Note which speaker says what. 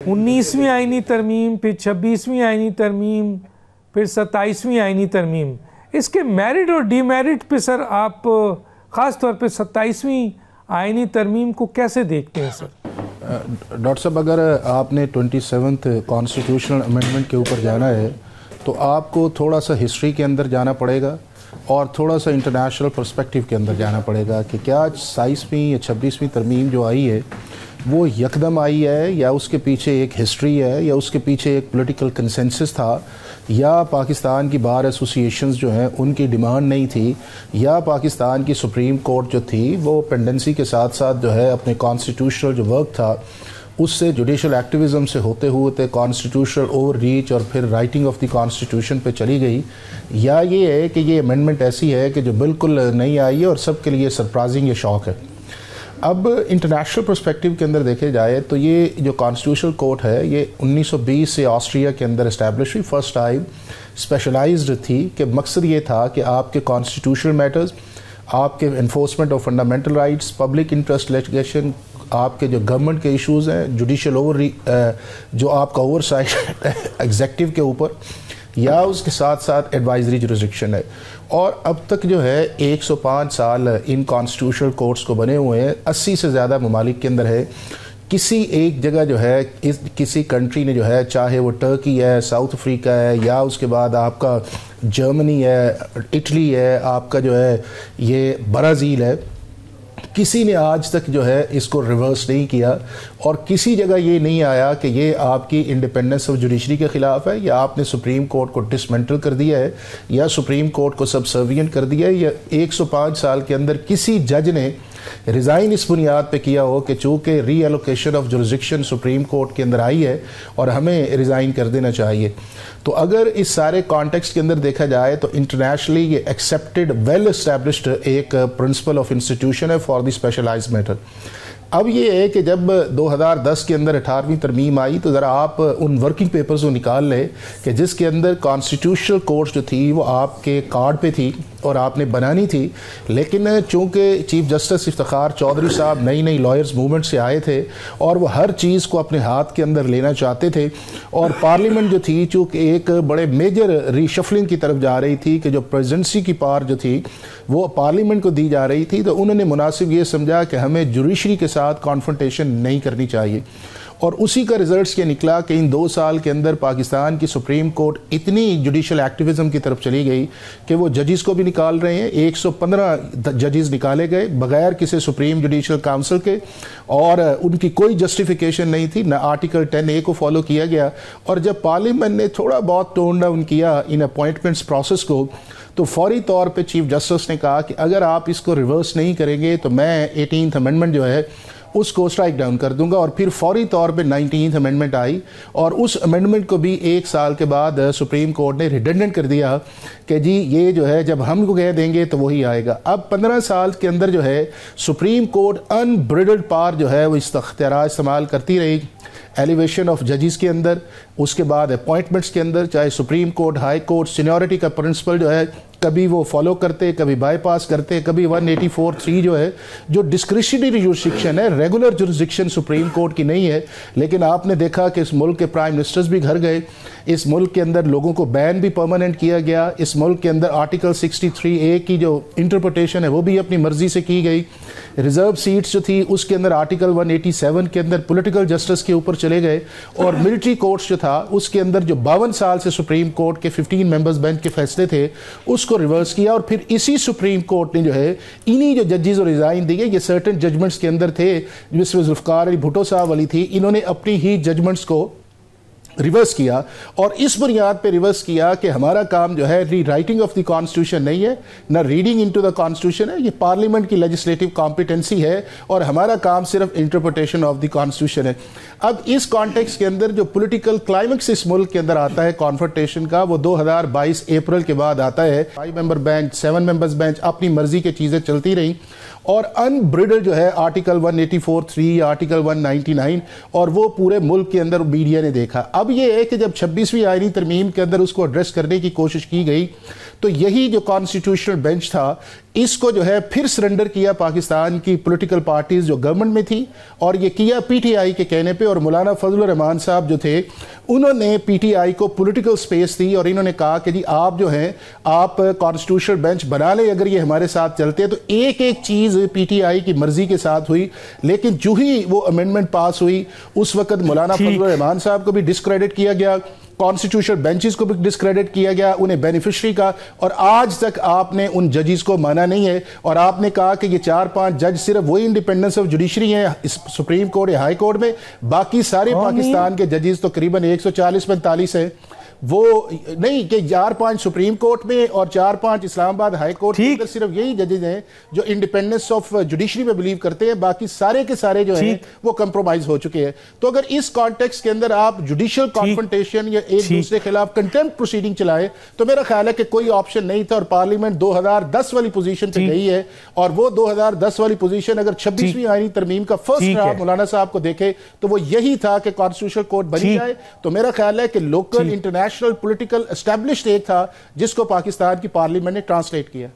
Speaker 1: 19ویں آئینی ترمیم، پھر 26ویں آئینی ترمیم، پھر 27ویں آئینی ترمیم، اس کے میرٹ اور ڈی میرٹ پہ سر آپ خاص طور پہ 27ویں آئینی ترمیم کو کیسے دیکھتے ہیں سر؟
Speaker 2: ڈاکٹر صاحب، اگر آپ نے 27th کانسٹیٹیوشنل امینڈمنٹ کے اوپر جانا ہے تو آپ کو تھوڑا سا ہسٹری کے اندر جانا پڑے گا اور تھوڑا سا انٹرنیشنل پرسپیکٹیو کے اندر جانا پڑے گا کہ کیا 27ویں یا 26ویں ترمیم جو آئی ہے وہ یکدم آئی ہے، یا اس کے پیچھے ایک ہسٹری ہے، یا اس کے پیچھے ایک پولیٹیکل کنسنسس تھا، یا پاکستان کی بار ایسوسیشنز جو ہیں ان کی ڈیمانڈ نہیں تھی، یا پاکستان کی سپریم کورٹ جو تھی وہ پینڈنسی کے ساتھ ساتھ جو ہے اپنے کانسٹیٹیوشنل جو ورک تھا اس سے جوڈیشل ایکٹیویزم سے ہوتے ہوتے کانسٹیٹیوشنل اوور ریچ اور پھر رائٹنگ آف دی کانسٹیٹیوشن پہ چلی گئی، یا یہ ہے کہ یہ امینڈمنٹ ایسی ہے کہ جو بالکل نہیں آئی ہے اور سب کے لیے سرپرائزنگ یہ شوق ہے۔ اب انٹرنیشنل پرسپیکٹیو کے اندر دیکھے جائے تو یہ جو کانسٹیٹیوشنل کورٹ ہے یہ 1920 سے آسٹریا کے اندر اسٹیبلش ہوئی، فرسٹ ٹائم اسپیشلائزڈ تھی کہ مقصد یہ تھا کہ آپ کے کانسٹیٹیوشنل میٹرز، آپ کے enforcement of fundamental rights, public interest litigation, آپ کے جو گورنمنٹ کے ایشوز ہیں، جوڈیشل جو آپ کا اوور سائٹ ایگزیکٹو کے اوپر، یا اس کے ساتھ ساتھ ایڈوائزری جورسڈکشن ہے۔ اور اب تک جو ہے 105 سال ان کانسٹیٹیوشنل کورٹس کو بنے ہوئے ہیں، 80 سے زیادہ ممالک کے اندر ہے۔ کسی ایک جگہ جو ہے کسی کنٹری نے جو ہے، چاہے وہ ٹرکی ہے، ساؤتھ افریقہ ہے، یا اس کے بعد آپ کا جرمنی ہے، اٹلی ہے، آپ کا جو ہے یہ برازیل ہے، کسی نے آج تک جو ہے اس کو ریورس نہیں کیا، اور کسی جگہ یہ نہیں آیا کہ یہ آپ کی انڈیپینڈنس آف جوڈیشری کے خلاف ہے، یا آپ نے سپریم کورٹ کو ڈسمنٹل کر دیا ہے، یا سپریم کورٹ کو سبسروینٹ کر دیا ہے، یا 105 سال کے اندر کسی جج نے ریزائن اس بنیاد پہ کیا ہو کہ چونکہ reallocation of jurisdiction supreme court کے اندر آئی ہے اور ہمیں ریزائن کر دینا چاہیے۔ تو اگر اس سارے کانٹیکسٹ کے اندر دیکھا جائے تو انٹرنیشنلی یہ ایکسیپٹڈ ویل اسٹیبلشڈ ایک پرنسپل آف انسٹیٹیوشن ہے فار دی اسپیشلائزڈ میٹر۔ اب یہ ہے کہ جب 2010 کے اندر 18ویں ترمیم آئی تو ذرا آپ ان ورکنگ پیپرز کو نکال لیں کہ جس کے اندر کانسٹیٹیوشنل کورٹس جو تھی وہ آپ کے کارڈ پہ تھی اور آپ نے بنانی تھی، لیکن چونکہ چیف جسٹس افتخار چودھری صاحب نئی لائرز موومنٹ سے آئے تھے اور وہ ہر چیز کو اپنے ہاتھ کے اندر لینا چاہتے تھے، اور پارلیمنٹ جو تھی چونکہ ایک بڑے میجر ری شفلنگ کی طرف جا رہی تھی کہ جو پریزیڈنسی کی پاور جو تھی وہ پارلیمنٹ کو دی جا رہی تھی، تو انہوں نے مناسب یہ سمجھا کہ ہمیں جوڈیشری کے ساتھ کانفرنٹیشن نہیں کرنی چاہیے، اور اسی کا ریزلٹس کیا نکلا کہ ان 2 سال کے اندر پاکستان کی سپریم کورٹ اتنی جوڈیشل ایکٹیویزم کی طرف چلی گئی کہ وہ ججز کو بھی نکال رہے ہیں، 115 ججز نکالے گئے بغیر کسی سپریم جوڈیشل کاؤنسل کے، اور ان کی کوئی جسٹیفیکیشن نہیں تھی، نہ آرٹیکل 10A کو فالو کیا گیا۔ اور جب پارلیمنٹ نے تھوڑا بہت ٹون ڈاؤن کیا ان اپوائنٹمنٹس پروسیس کو، تو فوری طور پہ چیف جسٹس نے کہا کہ اگر آپ اس کو ریورس نہیں کریں گے تو میں 18th امینڈمنٹ جو ہے اس کو اسٹرائک ڈاؤن کر دوں گا، اور پھر فوری طور پہ 19th امینڈمنٹ آئی، اور اس امینڈمنٹ کو بھی 1 سال کے بعد سپریم کورٹ نے ریڈنڈنٹ کر دیا کہ جی یہ جو ہے جب ہم کو کہہ دیں گے تو وہی آئے گا۔ اب 15 سال کے اندر جو ہے سپریم کورٹ انبریڈلڈ پاور جو ہے وہ اختیارات استعمال کرتی رہی، ایلیویشن آف ججز کے اندر، اس کے بعد اپوائنٹمنٹس کے اندر، چاہے supreme court, high court, seniority کا پرنسپل جو ہے کبھی وہ فالو کرتے، کبھی بائی پاس کرتے، کبھی 184(3) جو ہے جو ڈسکریشنری جورسڈکشن ہے، ریگولر جورسڈکشن سپریم کورٹ کی نہیں ہے، لیکن آپ نے دیکھا کہ اس ملک کے پرائم منسٹرز بھی گھر گئے، اس ملک کے اندر لوگوں کو بین بھی پرماننٹ کیا گیا، اس ملک کے اندر آرٹیکل 63A کی جو انٹرپریٹیشن ہے وہ بھی اپنی مرضی سے کی گئی، ریزرو سیٹس جو تھی اس کے اندر آرٹیکل 187 کے اندر پولیٹیکل جسٹس کے اوپر چلے گئے، اور ملٹری کورٹس جو تھا اس کے اندر جو 52 سال سے سپریم کورٹ کے 15 ممبرز بینچ کے فیصلے تھے اس کو ریورس کیا، اور پھر اسی سپریم کورٹ نے جو ہے انہی جو ججز اور ریزائن دیے، یہ سرٹن ججمنٹس کے اندر تھے جس میں ذوالفقار علی بھٹو صاحب والی تھی، انہوں نے اپنی ہی ججمنٹس کو ریورس کیا، اور اس بنیاد پہ ریورس کیا کہ ہمارا کام جو ہے ری رائٹنگ آف دی کانسٹیٹیوشن نہیں ہے، نہ ریڈنگ انٹو دا کانسٹیٹیوشن ہے، یہ پارلیمنٹ کی لیجسلیٹو کمپیٹنسی ہے، اور ہمارا کام صرف انٹرپریٹیشن آف دی کانسٹیٹیوشن ہے۔ اب اس کانٹیکس کے اندر جو پولیٹیکل کلائمیکس اس ملک کے اندر آتا ہے کانفرنٹیشن کا، وہ 2022 اپریل کے بعد آتا ہے۔ 5 ممبر بینچ، 7 ممبرز بینچ اپنی مرضی کی چیزیں چلتی رہیں، اور انبریڈل جو ہے آرٹیکل 184(3), آرٹیکل 199، اور وہ پورے ملک کے اندر میڈیا نے دیکھا۔ اب یہ ہے کہ جب 26ویں آئینی ترمیم کے اندر اس کو ایڈریس کرنے کی کوشش کی گئی تو یہی جو کانسٹیٹیوشنل بینچ تھا اس کو جو ہے پھر سرنڈر کیا پاکستان کی پولیٹیکل پارٹیز جو گورنمنٹ میں تھی، اور یہ کیا پی ٹی آئی کے کہنے پہ، اور مولانا فضل الرحمان صاحب جو تھے انہوں نے پی ٹی آئی کو پولیٹیکل سپیس دی، اور انہوں نے کہا کہ جی آپ جو ہیں آپ کانسٹیٹیوشنل بینچ بنا لیں اگر یہ ہمارے ساتھ چلتے ہیں۔ تو ایک ایک چیز پی ٹی آئی کی مرضی کے ساتھ ہوئی، لیکن جو ہی وہ امینڈمنٹ پاس ہوئی اس وقت مولانا فضل الرحمان صاحب کو بھی ڈسکریڈٹ کیا گیا، کانسٹیٹیوشنل بینچز کو بھی ڈسکریڈٹ کیا گیا، انہیں بینیفیشری کا، اور آج تک آپ نے ان ججز کو مانا نہیں ہے، اور آپ نے کہا کہ یہ 4-5 جج صرف وہی انڈیپینڈنس آف جوڈیشری ہیں سپریم کورٹ یا ہائی کورٹ میں، باقی سارے پاکستان کے ججز تو قریباً 140-45 ہیں، وہ نہیں کہ 4-5 سپریم کورٹ میں اور 4-5 اسلام آباد ہائی کورٹ کے اندر صرف یہی ججز ہیں جو انڈیپینڈنس آف جوڈیشری میں بلیو کرتے ہیں، باقی سارے کے سارے جو ہیں وہ کمپرومائز ہو چکے ہیں۔ تو اگر اس کانٹیکس کے اندر آپ جوڈیشل کانفرنٹیشن یا ایک دوسرے خلاف کنٹیمپٹ پروسیڈنگ چلائے تو میرا خیال ہے کہ کوئی آپشن نہیں تھا، اور پارلیمنٹ 2010 والی پوزیشن پہ گئی ہے، اور وہ 2010 والی پوزیشن اگر 26ویں آئینی ترمیم کا فرسٹ ڈرافٹ مولانا صاحب کو دیکھے تو وہ یہی تھا کہ کانسٹیٹیوشنل کورٹ بنی جائے۔ تو میرا خیال ہے کہ لوکل انٹرنیشنل پولیٹیکل اسٹیبلشڈ ایک تھا جس کو پاکستان کی پارلیمنٹ نے ٹرانسلیٹ کیا۔